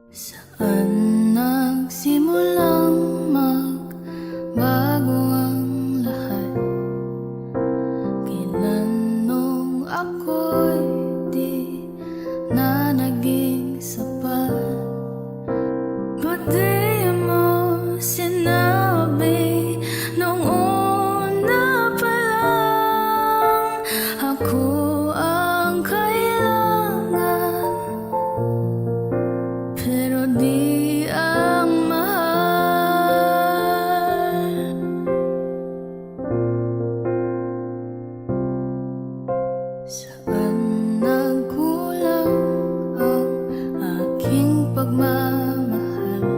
Saan nagsimulang magbago ang lahat? Kailan nung ako'y di na naging sapat? Ba't di mo sinabi nung una pa lang ako ang kailangan, pero di ang mahal? Saan nagkulang ang aking pagmamahal?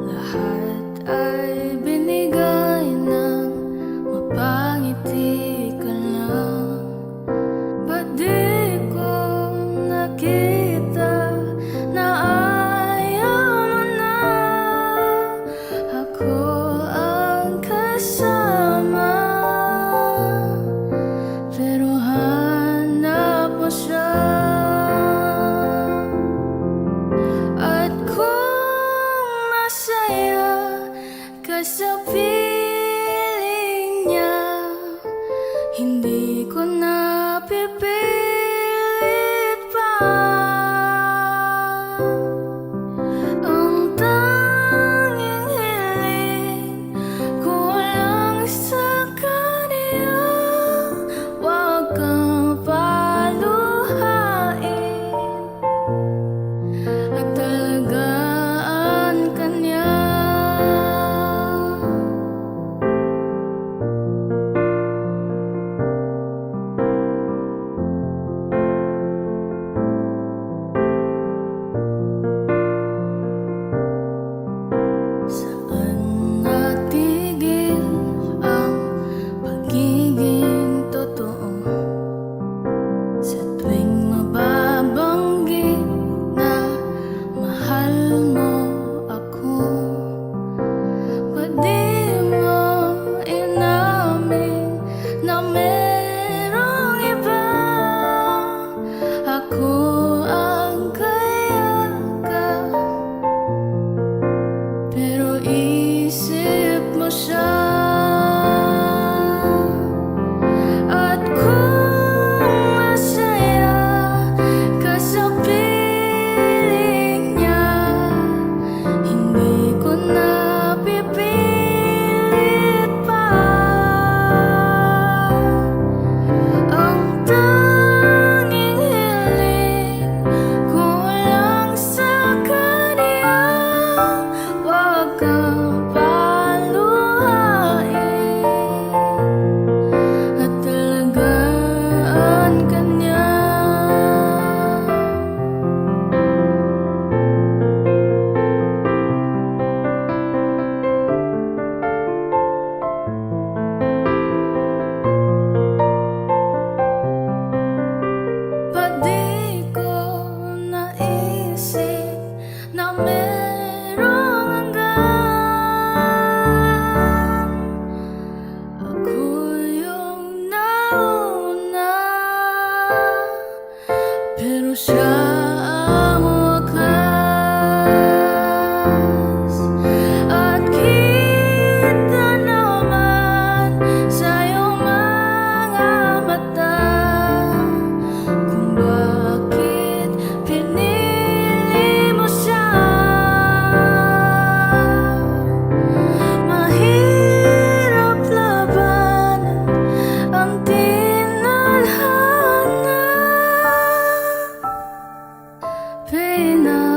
Lahat ay binigay ng mapangiti ka lang. Ba't di ko nakita na ayaw mo na ako ang kasama? Pero hanap mo siya, at kung masaya ka sa piling niya, hindi ko na pipilit pa. Ang tanging hiling ko lang sa kanya, huwag kang paluhain at talagaan ka niya. Saan natigil ang pagiging totoo? Sa tuwing mababanggit na mahal mo ako, ba't di mo inamin na merong iba? Ako ang kayakap, pero isip mo siya. At kung masaya ka sa piling niya, hindi ko na pipilit pa. Ang tanging hiling ko lang sa kanya, huwag kang paluhain at talagaan ka niya. Ba't di ko naisip na merong hanggan? Ako yung nauna, pero siya ang wakas. At kita naman sa iyong mga mata kung bakit pinili mo siya. Mahirap labanan ang tinadhana, pinag